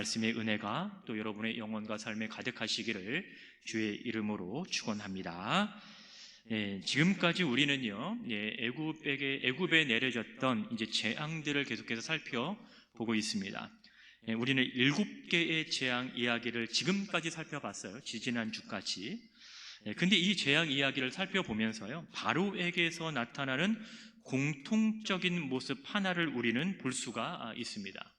말씀의 은혜가 또 여러분의 영혼과 삶에 가득하시기를 주의 이름으로 축원합니다. 지금까지 우리는요, 애굽에 내려졌던 이제 재앙들을 계속해서 살펴보고 있습니다. 우리는 7개의 재앙 이야기를 지금까지 살펴봤어요. 지지난주까지. 근데 이 재앙 이야기를 살펴보면서요, 바로에게서 나타나는 공통적인 모습 하나를 우리는 볼 수가 있습니다.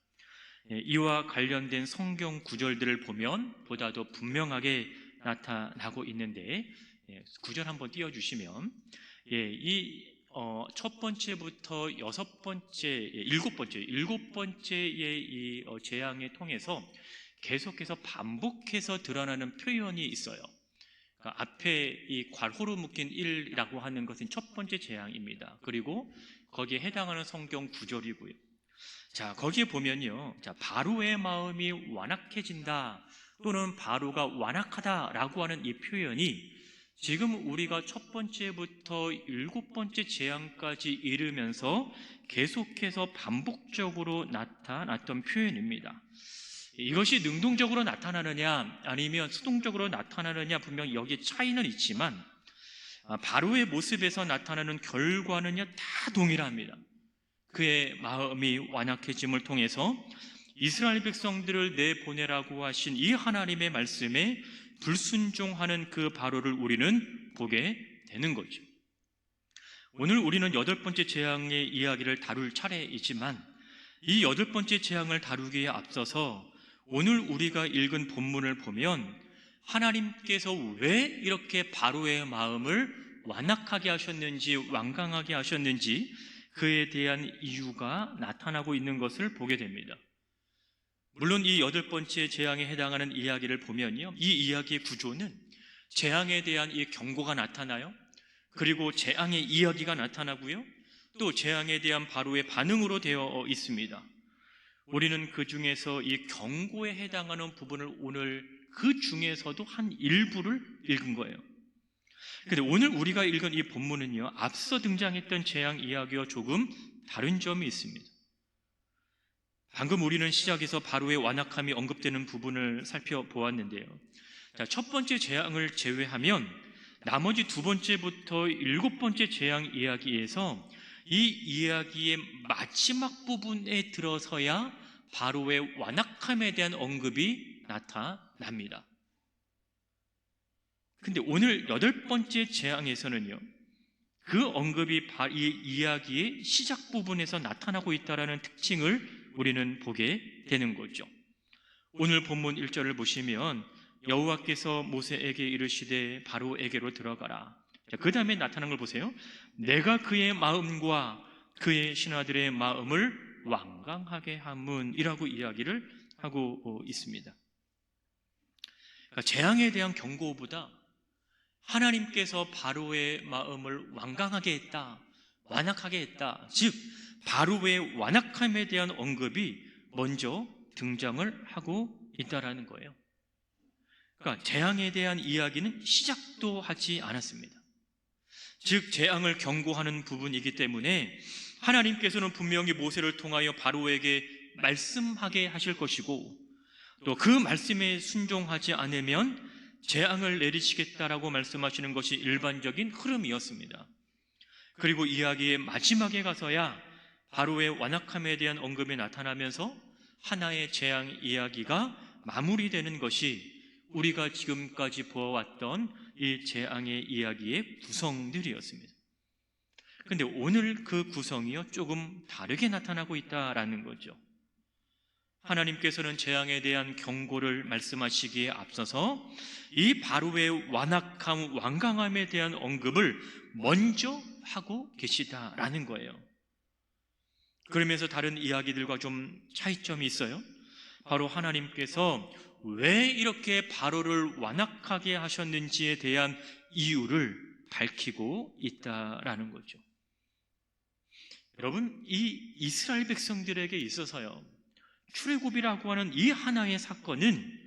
이와 관련된 성경 구절들을 보면 보다 더 분명하게 나타나고 있는데, 구절 한번 띄워주시면, 첫 번째부터 일곱 번째의 이 재앙을 통해서 계속해서 반복해서 드러나는 표현이 있어요. 그러니까 앞에 이 괄호로 묶인 1이라고 하는 것은 첫 번째 재앙입니다. 그리고 거기에 해당하는 성경 구절이고요. 자, 거기에 보면요, 자, 바로의 마음이 완악해진다 또는 바로가 완악하다라고 하는 이 표현이 지금 우리가 첫 번째부터 7번째 재앙까지 이르면서 계속해서 반복적으로 나타났던 표현입니다. 이것이 능동적으로 나타나느냐 아니면 수동적으로 나타나느냐, 분명 여기에 차이는 있지만 바로의 모습에서 나타나는 결과는요 다 동일합니다. 그의 마음이 완악해짐을 통해서 이스라엘 백성들을 내보내라고 하신 이 하나님의 말씀에 불순종하는 그 바로를 우리는 보게 되는 거죠. 오늘 우리는 8번째 재앙의 이야기를 다룰 차례이지만 이 8번째 재앙을 다루기에 앞서서 오늘 우리가 읽은 본문을 보면 하나님께서 왜 이렇게 바로의 마음을 완악하게 하셨는지, 완강하게 하셨는지 그에 대한 이유가 나타나고 있는 것을 보게 됩니다. 물론 이 8번째 재앙에 해당하는 이야기를 보면요, 이 이야기의 구조는 재앙에 대한 이 경고가 나타나요. 그리고 재앙의 이야기가 나타나고요, 또 재앙에 대한 바로의 반응으로 되어 있습니다. 우리는 그 중에서 이 경고에 해당하는 부분을 오늘 그 중에서도 한 일부를 읽은 거예요. 근데 오늘 우리가 읽은 이 본문은요, 앞서 등장했던 재앙 이야기와 조금 다른 점이 있습니다. 방금 우리는 시작에서 바로의 완악함이 언급되는 부분을 살펴보았는데요, 자, 첫 번째 재앙을 제외하면 나머지 2번째부터 7번째 재앙 이야기에서 이 이야기의 마지막 부분에 들어서야 바로의 완악함에 대한 언급이 나타납니다. 근데 오늘 8번째 재앙에서는요, 그 언급이 이 이야기의 시작 부분에서 나타나고 있다는 특징을 우리는 보게 되는 거죠. 오늘 본문 1절을 보시면 여호와께서 모세에게 이르시되 바로에게로 들어가라. 그 다음에 나타난 걸 보세요. 내가 그의 마음과 그의 신하들의 마음을 완강하게 함은이라고 이야기를 하고 있습니다. 그러니까 재앙에 대한 경고보다 하나님께서 바로의 마음을 완강하게 했다, 완악하게 했다, 즉 바로의 완악함에 대한 언급이 먼저 등장을 하고 있다라는 거예요. 그러니까 재앙에 대한 이야기는 시작도 하지 않았습니다. 즉 재앙을 경고하는 부분이기 때문에 하나님께서는 분명히 모세를 통하여 바로에게 말씀하게 하실 것이고, 또 그 말씀에 순종하지 않으면 재앙을 내리시겠다라고 말씀하시는 것이 일반적인 흐름이었습니다. 그리고 이야기의 마지막에 가서야 바로의 완악함에 대한 언급이 나타나면서 하나의 재앙 이야기가 마무리되는 것이 우리가 지금까지 보아왔던 이 재앙의 이야기의 구성들이었습니다. 그런데 오늘 그 구성이요 조금 다르게 나타나고 있다라는 거죠. 하나님께서는 재앙에 대한 경고를 말씀하시기에 앞서서 이 바로의 완악함, 완강함에 대한 언급을 먼저 하고 계시다라는 거예요. 그러면서 다른 이야기들과 좀 차이점이 있어요. 바로 하나님께서 왜 이렇게 바로를 완악하게 하셨는지에 대한 이유를 밝히고 있다라는 거죠. 여러분, 이 이스라엘 백성들에게 있어서요, 출애굽이라고 하는 이 하나의 사건은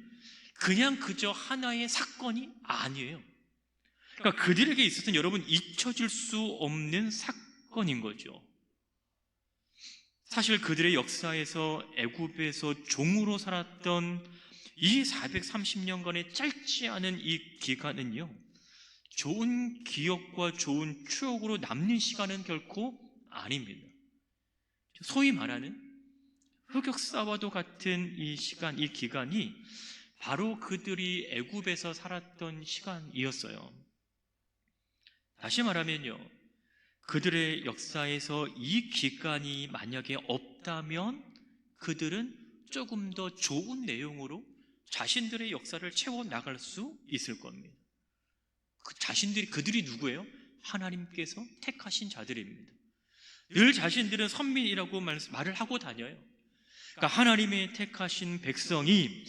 그냥 그저 하나의 사건이 아니에요. 그러니까 그들에게 있어서는 여러분 잊혀질 수 없는 사건인 거죠. 사실 그들의 역사에서 애굽에서 종으로 살았던 이 430년간의 짧지 않은 이 기간은요, 좋은 기억과 좋은 추억으로 남는 시간은 결코 아닙니다. 소위 말하는 흑역사와도 같은 이 시간, 이 기간이 바로 그들이 애굽에서 살았던 시간이었어요. 다시 말하면요, 그들의 역사에서 이 기간이 만약에 없다면 그들은 조금 더 좋은 내용으로 자신들의 역사를 채워 나갈 수 있을 겁니다. 그들이 누구예요? 하나님께서 택하신 자들입니다. 늘 자신들은 선민이라고 말을 하고 다녀요. 그러니까 하나님의 택하신 백성이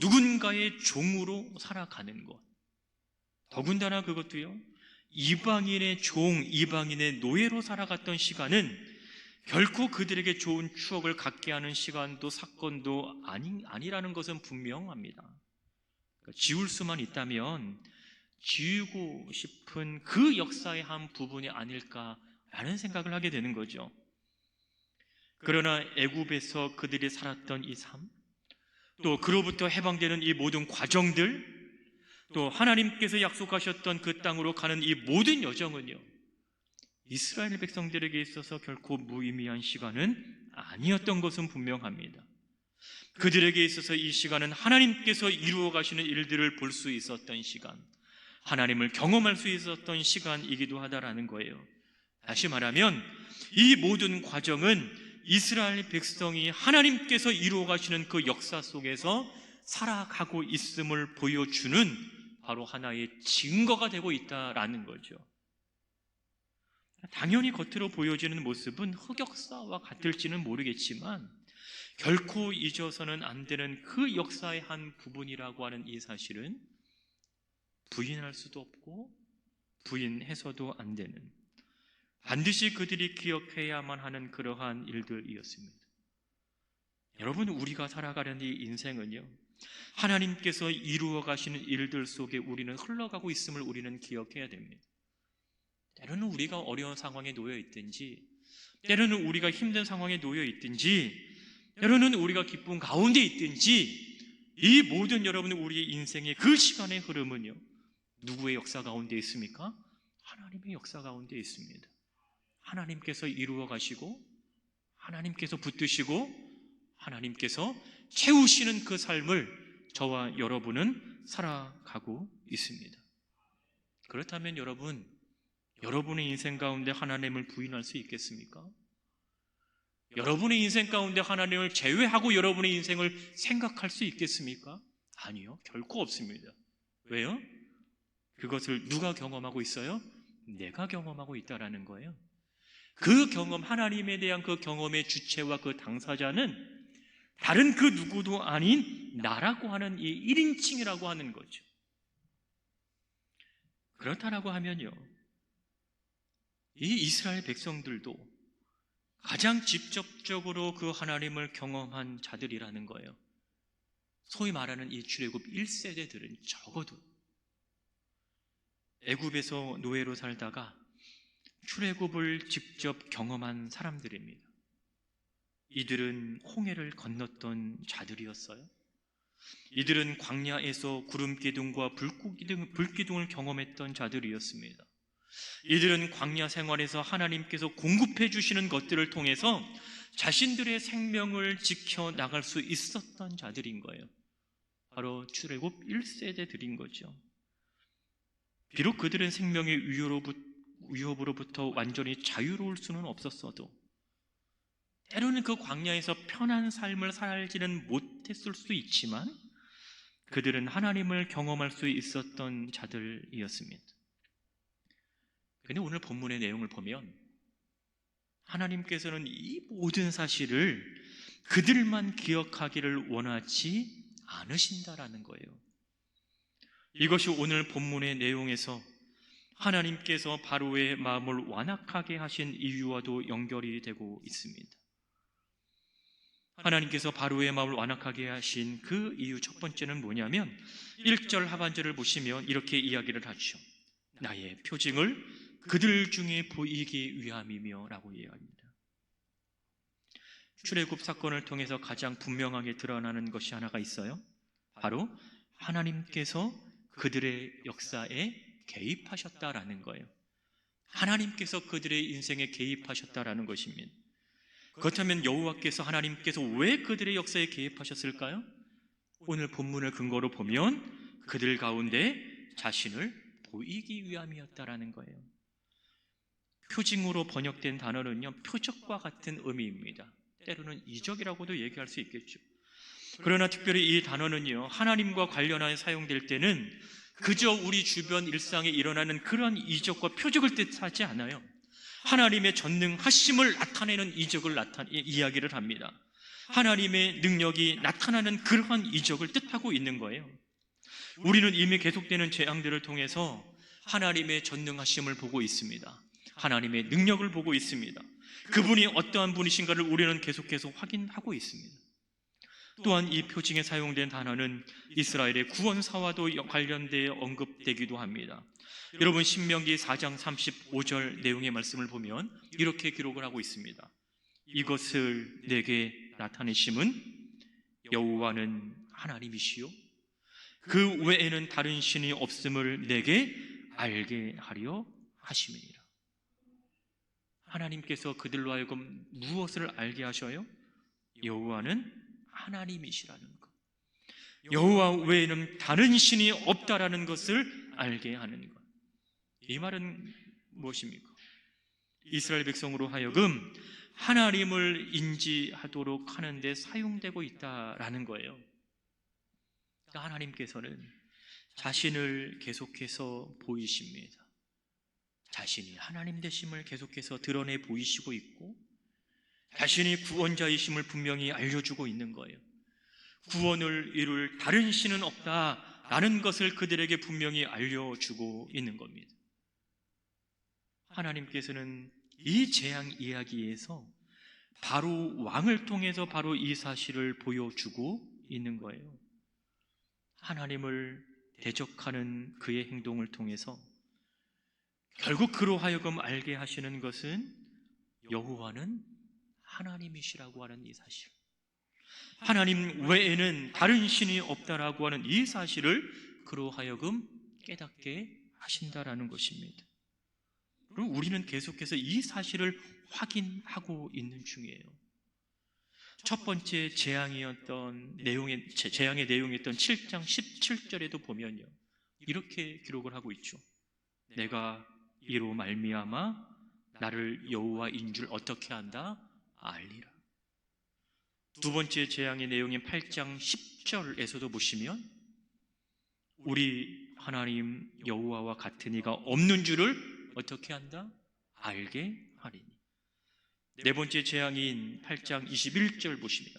누군가의 종으로 살아가는 것, 더군다나 그것도요, 이방인의 종, 이방인의 노예로 살아갔던 시간은 결코 그들에게 좋은 추억을 갖게 하는 시간도 사건도 아니라는 것은 분명합니다. 그러니까 지울 수만 있다면 지우고 싶은 그 역사의 한 부분이 아닐까라는 생각을 하게 되는 거죠. 그러나 애굽에서 그들이 살았던 이 삶, 또 그로부터 해방되는 이 모든 과정들, 또 하나님께서 약속하셨던 그 땅으로 가는 이 모든 여정은요, 이스라엘 백성들에게 있어서 결코 무의미한 시간은 아니었던 것은 분명합니다. 그들에게 있어서 이 시간은 하나님께서 이루어 가시는 일들을 볼 수 있었던 시간, 하나님을 경험할 수 있었던 시간이기도 하다라는 거예요. 다시 말하면 이 모든 과정은 이스라엘 백성이 하나님께서 이루어 가시는 그 역사 속에서 살아가고 있음을 보여주는 바로 하나의 증거가 되고 있다라는 거죠. 당연히 겉으로 보여지는 모습은 흑역사와 같을지는 모르겠지만 결코 잊어서는 안 되는 그 역사의 한 부분이라고 하는 이 사실은 부인할 수도 없고 부인해서도 안 되는, 반드시 그들이 기억해야만 하는 그러한 일들이었습니다. 여러분, 우리가 살아가는 이 인생은요, 하나님께서 이루어 가시는 일들 속에 우리는 흘러가고 있음을 우리는 기억해야 됩니다. 때로는 우리가 어려운 상황에 놓여 있든지, 때로는 우리가 힘든 상황에 놓여 있든지, 때로는 우리가 기쁨 가운데 있든지, 이 모든 여러분 우리의 인생의 그 시간의 흐름은요, 누구의 역사 가운데 있습니까? 하나님의 역사 가운데 있습니다. 하나님께서 이루어 가시고, 하나님께서 붙드시고, 하나님께서 채우시는 그 삶을 저와 여러분은 살아가고 있습니다. 그렇다면 여러분의 인생 가운데 하나님을 부인할 수 있겠습니까? 여러분의 인생 가운데 하나님을 제외하고 여러분의 인생을 생각할 수 있겠습니까? 아니요, 결코 없습니다. 왜요? 그것을 누가 경험하고 있어요? 내가 경험하고 있다라는 거예요. 그 경험, 하나님에 대한 그 경험의 주체와 그 당사자는 다른 그 누구도 아닌 나라고 하는 이 1인칭이라고 하는 거죠. 그렇다라고 하면요, 이 이스라엘 백성들도 가장 직접적으로 그 하나님을 경험한 자들이라는 거예요. 소위 말하는 이 출애굽 1세대들은 적어도 애굽에서 노예로 살다가 출애굽을 직접 경험한 사람들입니다. 이들은 홍해를 건넜던 자들이었어요. 이들은 광야에서 구름기둥과 불기둥을 경험했던 자들이었습니다. 이들은 광야 생활에서 하나님께서 공급해 주시는 것들을 통해서 자신들의 생명을 지켜나갈 수 있었던 자들인 거예요. 바로 출애굽 1세대들인 거죠. 비록 그들은 생명의 위협으로부터 완전히 자유로울 수는 없었어도, 때로는 그 광야에서 편한 삶을 살지는 못했을 수 있지만 그들은 하나님을 경험할 수 있었던 자들이었습니다. 그런데 오늘 본문의 내용을 보면 하나님께서는 이 모든 사실을 그들만 기억하기를 원하지 않으신다라는 거예요. 이것이 오늘 본문의 내용에서 하나님께서 바로의 마음을 완악하게 하신 이유와도 연결이 되고 있습니다. 하나님께서 바로의 마음을 완악하게 하신 그 이유 첫 번째는 뭐냐면 1절 하반절을 보시면 이렇게 이야기를 하죠. 나의 표징을 그들 중에 보이기 위함이며 라고 이야기합니다. 출애굽 사건을 통해서 가장 분명하게 드러나는 것이 하나가 있어요. 바로 하나님께서 그들의 역사에 개입하셨다라는 거예요. 하나님께서 그들의 인생에 개입하셨다라는 것입니다. 그렇다면 여호와께서, 하나님께서 왜 그들의 역사에 개입하셨을까요? 오늘 본문을 근거로 보면 그들 가운데 자신을 보이기 위함이었다라는 거예요. 표징으로 번역된 단어는요, 표적과 같은 의미입니다. 때로는 이적이라고도 얘기할 수 있겠죠. 그러나 특별히 이 단어는요, 하나님과 관련하여 사용될 때는 그저 우리 주변 일상에 일어나는 그런 이적과 표적을 뜻하지 않아요. 하나님의 전능하심을 나타내는 이적을 이야기를 합니다. 하나님의 능력이 나타나는 그러한 이적을 뜻하고 있는 거예요. 우리는 이미 계속되는 재앙들을 통해서 하나님의 전능하심을 보고 있습니다. 하나님의 능력을 보고 있습니다. 그분이 어떠한 분이신가를 우리는 계속해서 확인하고 있습니다. 또한 이 표징에 사용된 단어는 이스라엘의 구원사와도 관련되어 언급되기도 합니다. 여러분, 신명기 4장 35절 내용의 말씀을 보면 이렇게 기록을 하고 있습니다. 이것을 내게 나타내심은 여호와는 하나님이시요 그 외에는 다른 신이 없음을 내게 알게 하려 하심이니라. 하나님께서 그들로 하여금 무엇을 알게 하셔요? 여호와는 하나님이시라는 것, 여호와 외에는 다른 신이 없다라는 것을 알게 하는 것. 이 말은 무엇입니까? 이스라엘 백성으로 하여금 하나님을 인지하도록 하는 데 사용되고 있다라는 거예요. 하나님께서는 자신을 계속해서 보이십니다. 자신이 하나님 되심을 계속해서 드러내 보이시고 있고, 자신이 구원자이심을 분명히 알려주고 있는 거예요. 구원을 이룰 다른 신은 없다라는 것을 그들에게 분명히 알려주고 있는 겁니다. 하나님께서는 이 재앙 이야기에서 바로 왕을 통해서 바로 이 사실을 보여주고 있는 거예요. 하나님을 대적하는 그의 행동을 통해서 결국 그로 하여금 알게 하시는 것은 여호와는 하나님이시라고 하는 이 사실, 하나님 외에는 다른 신이 없다라고 하는 이 사실을 그로 하여금 깨닫게 하신다라는 것입니다. 그리고 우리는 계속해서 이 사실을 확인하고 있는 중이에요. 첫 번째 재앙의 내용이었던 7장 17절에도 보면요, 이렇게 기록을 하고 있죠. 내가 이로 말미암아 나를 여호와인 줄 어떻게 한다? 알리라. 두 번째 재앙의 내용인 8장 10절에서도 보시면 우리 하나님 여호와와 같은 이가 없는 줄을 어떻게 한다? 알게 하리니. 네 번째 재앙인 8장 21절 보십니다.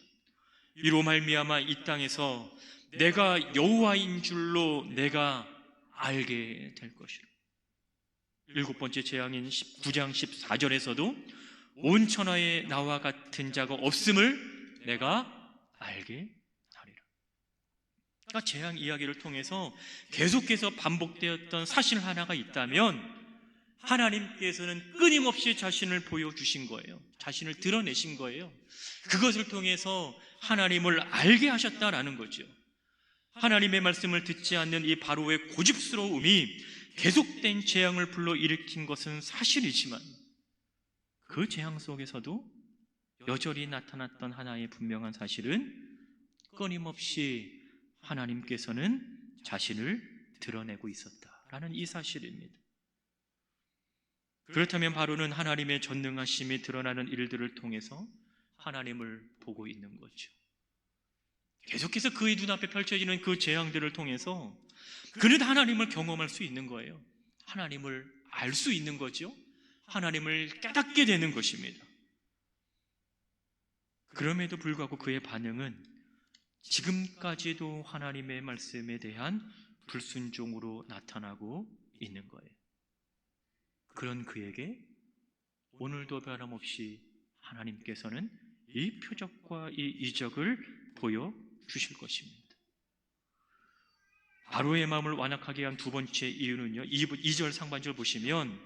이로 말미암아 이 땅에서 내가 여호와인 줄로 내가 알게 될 것이라. 일곱 번째 재앙인 9장 14절에서도 온 천하에 나와 같은 자가 없음을 내가 알게 하리라. 그러니까 재앙 이야기를 통해서 계속해서 반복되었던 사실 하나가 있다면 하나님께서는 끊임없이 자신을 보여주신 거예요. 자신을 드러내신 거예요. 그것을 통해서 하나님을 알게 하셨다라는 거죠. 하나님의 말씀을 듣지 않는 이 바로의 고집스러움이 계속된 재앙을 불러일으킨 것은 사실이지만 그 재앙 속에서도 여전히 나타났던 하나의 분명한 사실은 끊임없이 하나님께서는 자신을 드러내고 있었다라는 이 사실입니다. 그렇다면 바로는 하나님의 전능하심이 드러나는 일들을 통해서 하나님을 보고 있는 거죠. 계속해서 그의 눈앞에 펼쳐지는 그 재앙들을 통해서 그는 하나님을 경험할 수 있는 거예요. 하나님을 알 수 있는 거죠. 하나님을 깨닫게 되는 것입니다. 그럼에도 불구하고 그의 반응은 지금까지도 하나님의 말씀에 대한 불순종으로 나타나고 있는 거예요. 그런 그에게 오늘도 변함없이 하나님께서는 이 표적과 이 이적을 보여주실 것입니다. 바로의 마음을 완악하게 한 두 번째 이유는요, 2절 상반절 보시면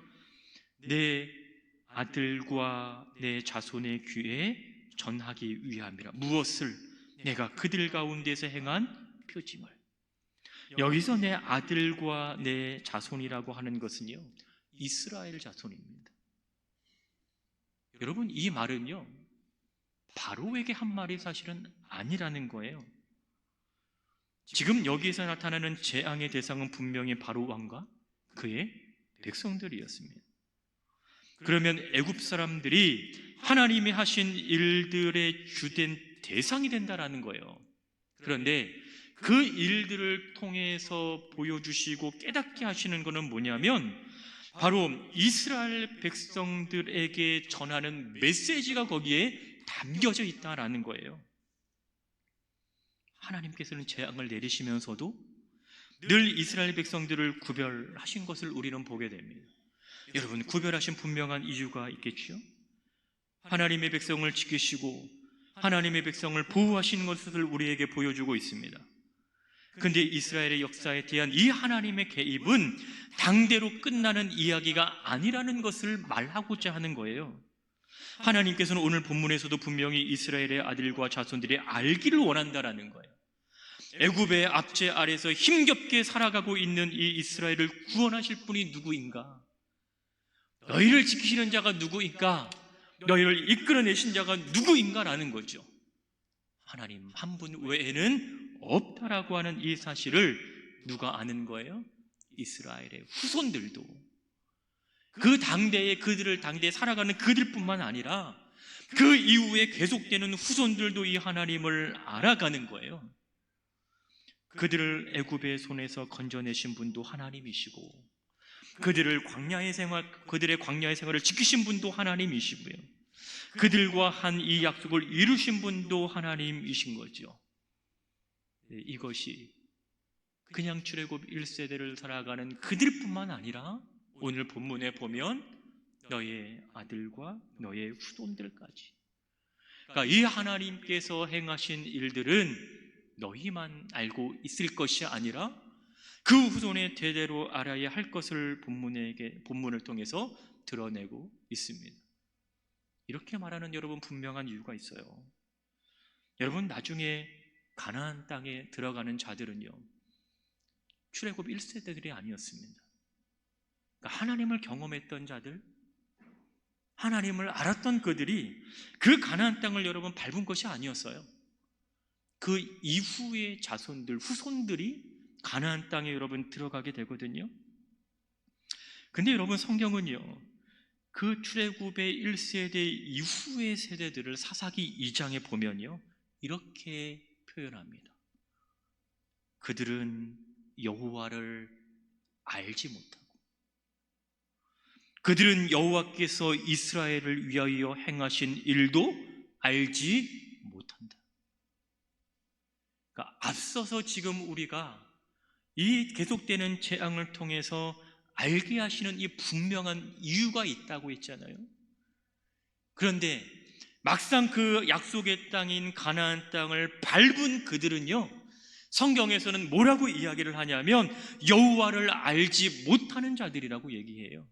내 아들과 내 자손의 귀에 전하기 위함이라. 무엇을? 내가 그들 가운데서 행한 표징을. 여기서 내 아들과 내 자손이라고 하는 것은요, 이스라엘 자손입니다. 여러분, 이 말은요, 바로에게 한 말이 사실은 아니라는 거예요. 지금 여기에서 나타나는 재앙의 대상은 분명히 바로 왕과 그의 백성들이었습니다. 그러면 애굽 사람들이 하나님이 하신 일들의 주된 대상이 된다라는 거예요. 그런데 그 일들을 통해서 보여주시고 깨닫게 하시는 것은 뭐냐면 바로 이스라엘 백성들에게 전하는 메시지가 거기에 담겨져 있다라는 거예요. 하나님께서는 재앙을 내리시면서도 늘 이스라엘 백성들을 구별하신 것을 우리는 보게 됩니다. 여러분, 구별하신 분명한 이유가 있겠죠? 하나님의 백성을 지키시고 하나님의 백성을 보호하시는 것을 우리에게 보여주고 있습니다. 그런데 이스라엘의 역사에 대한 이 하나님의 개입은 당대로 끝나는 이야기가 아니라는 것을 말하고자 하는 거예요. 하나님께서는 오늘 본문에서도 분명히 이스라엘의 아들과 자손들이 알기를 원한다라는 거예요. 애굽의 압제 아래서 힘겹게 살아가고 있는 이 이스라엘을 구원하실 분이 누구인가? 너희를 지키시는 자가 누구인가? 너희를 이끌어내신 자가 누구인가라는 거죠. 하나님 한 분 외에는 없다라고 하는 이 사실을 누가 아는 거예요? 이스라엘의 후손들도. 그 당대에 그들을 당대에 살아가는 그들뿐만 아니라 그 이후에 계속되는 후손들도 이 하나님을 알아가는 거예요. 그들을 애굽의 손에서 건져내신 분도 하나님이시고 그들의 광야의 생활을 지키신 분도 하나님이시고요. 그들과 한 이 약속을 이루신 분도 하나님이신 거죠. 이것이 그냥 출애굽 1세대를 살아가는 그들뿐만 아니라 오늘 본문에 보면 너의 아들과 너의 후손들까지. 그러니까 이 하나님께서 행하신 일들은 너희만 알고 있을 것이 아니라 그 후손의 대대로 알아야 할 것을 본문을 통해서 드러내고 있습니다. 이렇게 말하는 여러분 분명한 이유가 있어요. 여러분, 나중에 가나안 땅에 들어가는 자들은요, 출애굽 1세대들이 아니었습니다. 그러니까 하나님을 경험했던 자들, 하나님을 알았던 그들이 그 가나안 땅을 여러분 밟은 것이 아니었어요. 그 이후의 자손들, 후손들이 가나안 땅에 여러분 들어가게 되거든요. 근데 여러분, 성경은요, 그 출애굽의 1세대 이후의 세대들을 사사기 2장에 보면요, 이렇게 표현합니다. 그들은 여호와를 알지 못하고 그들은 여호와께서 이스라엘을 위하여 행하신 일도 알지 못한다. 그러니까 앞서서 지금 우리가 이 계속되는 재앙을 통해서 알게 하시는 이 분명한 이유가 있다고 했잖아요. 그런데 막상 그 약속의 땅인 가나안 땅을 밟은 그들은요, 성경에서는 뭐라고 이야기를 하냐면 여호와를 알지 못하는 자들이라고 얘기해요.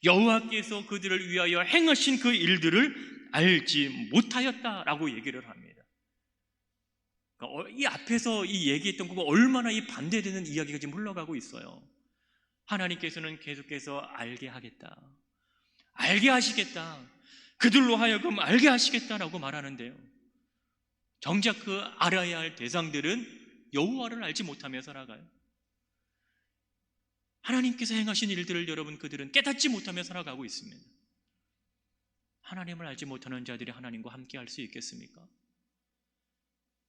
여호와께서 그들을 위하여 행하신 그 일들을 알지 못하였다라고 얘기를 합니다. 그러니까 이 앞에서 이 얘기했던 거가 얼마나 이 반대되는 이야기가 지금 흘러가고 있어요. 하나님께서는 계속해서 알게 하겠다, 알게 하시겠다, 그들로 하여금 알게 하시겠다라고 말하는데요, 정작 그 알아야 할 대상들은 여호와를 알지 못하며 살아가요. 하나님께서 행하신 일들을 여러분 그들은 깨닫지 못하며 살아가고 있습니다. 하나님을 알지 못하는 자들이 하나님과 함께 할 수 있겠습니까?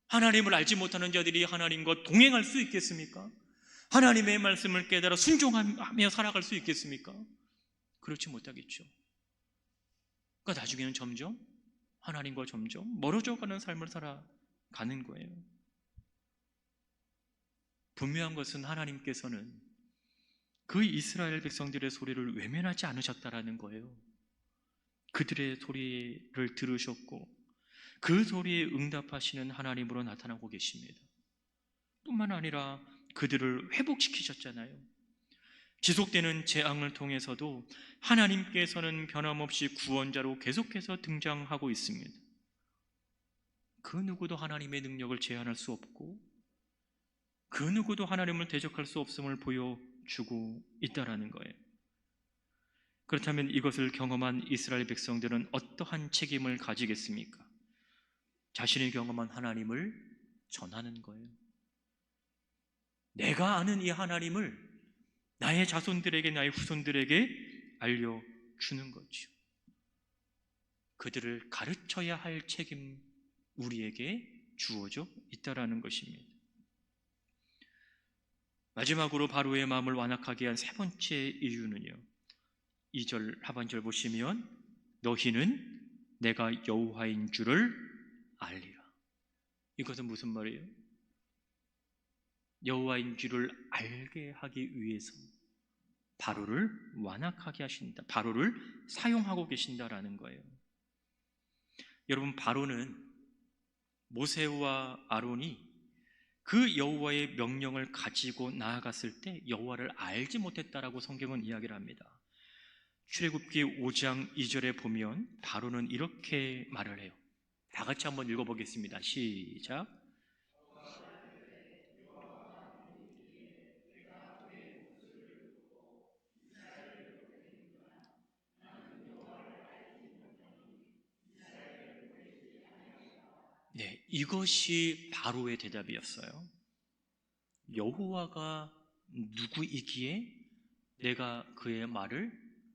하나님을 알지 못하는 자들이 하나님과 동행할 수 있겠습니까? 하나님의 말씀을 깨달아 순종하며 살아갈 수 있겠습니까? 그렇지 못하겠죠. 그러니까 나중에는 점점 하나님과 점점 멀어져가는 삶을 살아가는 거예요. 분명한 것은 하나님께서는 그 이스라엘 백성들의 소리를 외면하지 않으셨다라는 거예요. 그들의 소리를 들으셨고 그 소리에 응답하시는 하나님으로 나타나고 계십니다. 뿐만 아니라 그들을 회복시키셨잖아요. 지속되는 재앙을 통해서도 하나님께서는 변함없이 구원자로 계속해서 등장하고 있습니다. 그 누구도 하나님의 능력을 제한할 수 없고 그 누구도 하나님을 대적할 수 없음을 보여주고 있다라는 거예요. 그렇다면 이것을 경험한 이스라엘 백성들은 어떠한 책임을 가지겠습니까? 자신이 경험한 하나님을 전하는 거예요. 내가 아는 이 하나님을 나의 자손들에게, 나의 후손들에게 알려주는 거죠. 그들을 가르쳐야 할 책임 우리에게 주어져 있다라는 것입니다. 마지막으로 바로의 마음을 완악하게 한 세 번째 이유는요, 2절 하반절 보시면 너희는 내가 여호와인 줄을 알리라. 이것은 무슨 말이에요? 여호와인 줄을 알게 하기 위해서 바로를 완악하게 하신다, 바로를 사용하고 계신다라는 거예요. 여러분, 바로는 모세와 아론이 그 여호와의 명령을 가지고 나아갔을 때 여호와를 알지 못했다라고 성경은 이야기를 합니다. 출애굽기 5장 2절에 보면 바로는 이렇게 말을 해요. 다 같이 한번 읽어보겠습니다. 시작. 네, 이것이 바로의 대답이었어요. 여호와가 누구이기에 내가 그의 말을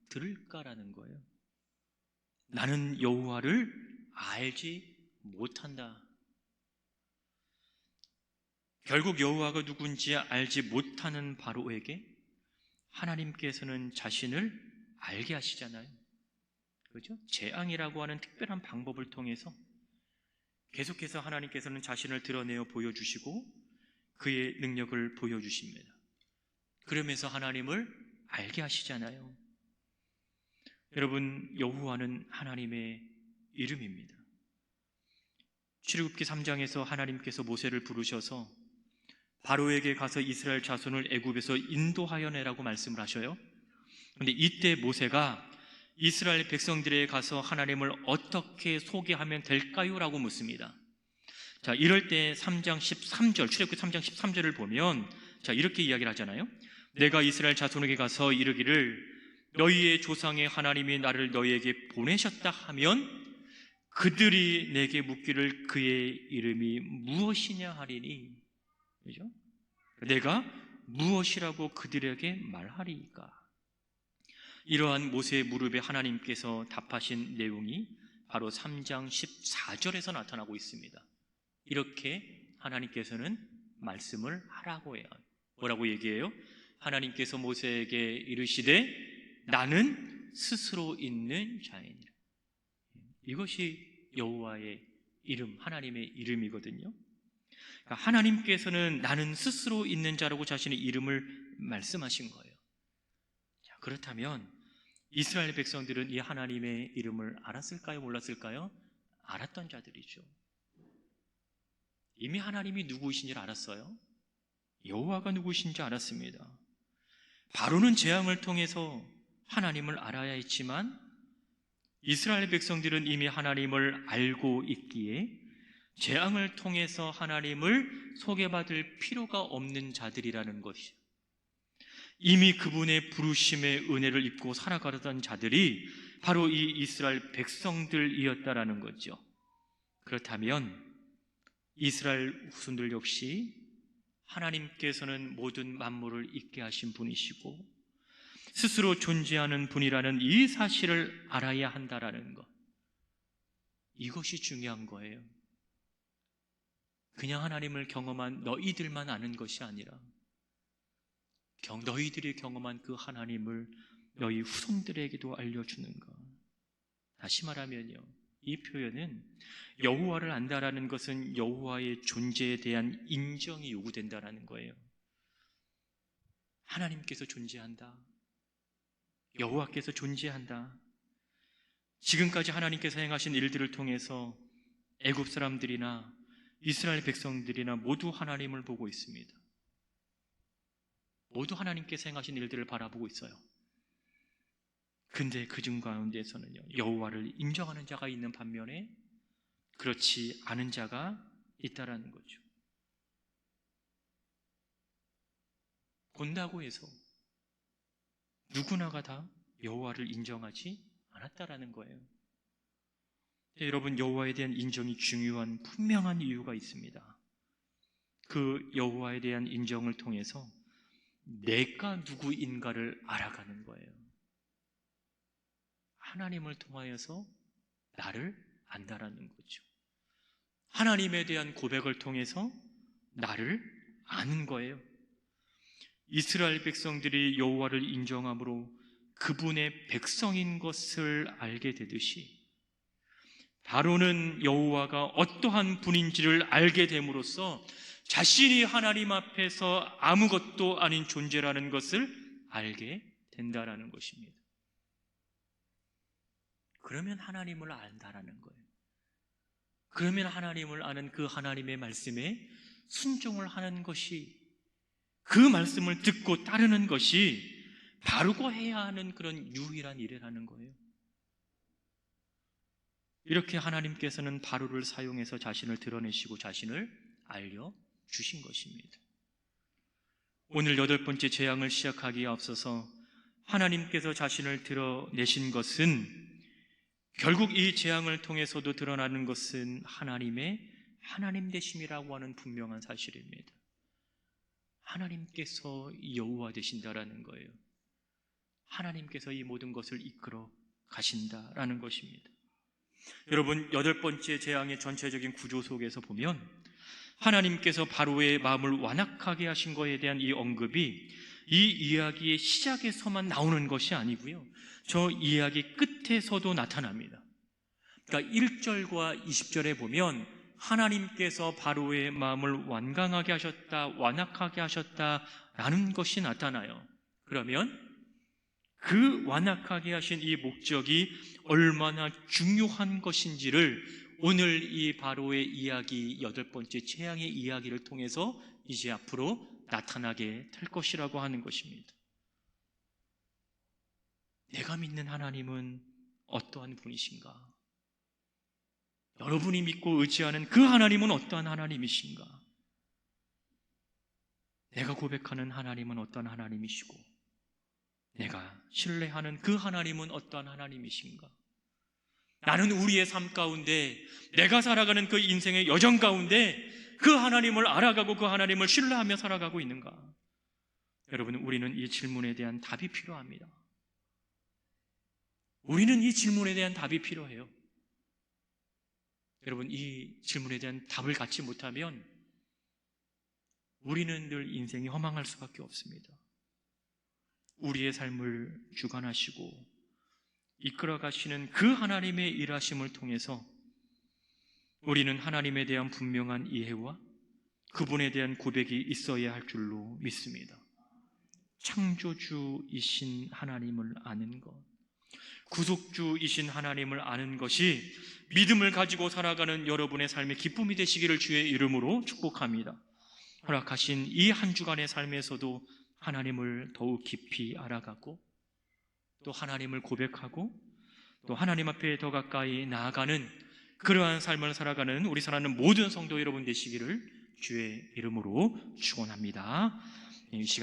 들을까라는 거예요. 나는 여호와를 알지 못한다. 결국 여호와가 누군지 알지 못하는 바로에게 하나님께서는 자신을 알게 하시잖아요. 그렇죠? 재앙이라고 하는 특별한 방법을 통해서 계속해서 하나님께서는 자신을 드러내어 보여주시고 그의 능력을 보여주십니다. 그러면서 하나님을 알게 하시잖아요. 여러분, 여호와는 하나님의 이름입니다. 출애굽기 3장에서 하나님께서 모세를 부르셔서 바로에게 가서 이스라엘 자손을 애굽에서 인도하여 내라고 말씀을 하셔요. 그런데 이때 모세가 이스라엘 백성들에게 가서 하나님을 어떻게 소개하면 될까요? 라고 묻습니다. 자, 이럴 때 3장 13절, 출애굽기 3장 13절을 보면 자, 이렇게 이야기를 하잖아요. 내가 이스라엘 자손에게 가서 이르기를 너희의 조상의 하나님이 나를 너희에게 보내셨다 하면 그들이 내게 묻기를 그의 이름이 무엇이냐 하리니. 그죠? 내가 무엇이라고 그들에게 말하리이까. 이러한 모세의 무릎에 하나님께서 답하신 내용이 바로 3장 14절에서 나타나고 있습니다. 이렇게 하나님께서는 말씀을 하라고 해요. 뭐라고 얘기해요? 하나님께서 모세에게 이르시되 나는 스스로 있는 자이니라. 이것이 여호와의 이름, 하나님의 이름이거든요. 그러니까 하나님께서는 나는 스스로 있는 자라고 자신의 이름을 말씀하신 거예요. 자, 그렇다면 이스라엘 백성들은 이 하나님의 이름을 알았을까요? 몰랐을까요? 알았던 자들이죠. 이미 하나님이 누구이신지를 알았어요. 여호와가 누구이신지 알았습니다. 바로는 재앙을 통해서 하나님을 알아야 했지만 이스라엘 백성들은 이미 하나님을 알고 있기에 재앙을 통해서 하나님을 소개받을 필요가 없는 자들이라는 것이죠. 이미 그분의 부르심의 은혜를 입고 살아가려던 자들이 바로 이 이스라엘 백성들이었다라는 거죠. 그렇다면 이스라엘 후손들 역시 하나님께서는 모든 만물을 있게 하신 분이시고 스스로 존재하는 분이라는 이 사실을 알아야 한다라는 것, 이것이 중요한 거예요. 그냥 하나님을 경험한 너희들만 아는 것이 아니라 너희들이 경험한 그 하나님을 너희 후손들에게도 알려주는 것. 다시 말하면요, 이 표현은 여호와를 안다라는 것은 여호와의 존재에 대한 인정이 요구된다라는 거예요. 하나님께서 존재한다. 여호와께서 존재한다. 지금까지 하나님께서 행하신 일들을 통해서 애굽 사람들이나 이스라엘 백성들이나 모두 하나님을 보고 있습니다. 모두 하나님께서 행하신 일들을 바라보고 있어요. 근데 그중 가운데서는요, 여호와를 인정하는 자가 있는 반면에 그렇지 않은 자가 있다라는 거죠. 본다고 해서 누구나가 다 여호와를 인정하지 않았다라는 거예요. 여러분, 여호와에 대한 인정이 중요한 분명한 이유가 있습니다. 그 여호와에 대한 인정을 통해서 내가 누구인가를 알아가는 거예요. 하나님을 통하여서 나를 안다라는 거죠. 하나님에 대한 고백을 통해서 나를 아는 거예요. 이스라엘 백성들이 여호와를 인정함으로 그분의 백성인 것을 알게 되듯이 바로는 여호와가 어떠한 분인지를 알게 됨으로써 자신이 하나님 앞에서 아무것도 아닌 존재라는 것을 알게 된다라는 것입니다. 그러면 하나님을 안다라는 거예요. 그러면 하나님을 아는 그 하나님의 말씀에 순종을 하는 것이, 그 말씀을 듣고 따르는 것이 바르고 해야 하는 그런 유일한 일이라는 거예요. 이렇게 하나님께서는 바로를 사용해서 자신을 드러내시고 자신을 알려주신 것입니다. 오늘 8번째 재앙을 시작하기에 앞서서 하나님께서 자신을 드러내신 것은, 결국 이 재앙을 통해서도 드러나는 것은 하나님의 하나님 되심이라고 하는 분명한 사실입니다. 하나님께서 여호와 되신다라는 거예요. 하나님께서 이 모든 것을 이끌어 가신다라는 것입니다. 여러분, 8번째 재앙의 전체적인 구조 속에서 보면 하나님께서 바로의 마음을 완악하게 하신 것에 대한 이 언급이 이 이야기의 시작에서만 나오는 것이 아니고요, 저 이야기 끝에서도 나타납니다. 그러니까 1절과 20절에 보면 하나님께서 바로의 마음을 완강하게 하셨다, 완악하게 하셨다라는 것이 나타나요. 그러면 그 완악하게 하신 이 목적이 얼마나 중요한 것인지를 오늘 이 바로의 이야기, 8번째 재앙의 이야기를 통해서 이제 앞으로 나타나게 될 것이라고 하는 것입니다. 내가 믿는 하나님은 어떠한 분이신가? 여러분이 믿고 의지하는 그 하나님은 어떠한 하나님이신가? 내가 고백하는 하나님은 어떠한 하나님이시고 내가 신뢰하는 그 하나님은 어떠한 하나님이신가? 나는 우리의 삶 가운데, 내가 살아가는 그 인생의 여정 가운데 그 하나님을 알아가고 그 하나님을 신뢰하며 살아가고 있는가? 여러분, 우리는 이 질문에 대한 답이 필요합니다. 우리는 이 질문에 대한 답이 필요해요. 여러분, 이 질문에 대한 답을 갖지 못하면 우리는 늘 인생이 허망할 수밖에 없습니다. 우리의 삶을 주관하시고 이끌어 가시는 그 하나님의 일하심을 통해서 우리는 하나님에 대한 분명한 이해와 그분에 대한 고백이 있어야 할 줄로 믿습니다. 창조주이신 하나님을 아는 것, 구속주이신 하나님을 아는 것이 믿음을 가지고 살아가는 여러분의 삶의 기쁨이 되시기를 주의 이름으로 축복합니다. 허락하신 이 한 주간의 삶에서도 하나님을 더욱 깊이 알아가고 또 하나님을 고백하고 또 하나님 앞에 더 가까이 나아가는 그러한 삶을 살아가는 우리 사랑하는 모든 성도 여러분 되시기를 주의 이름으로 축원합니다.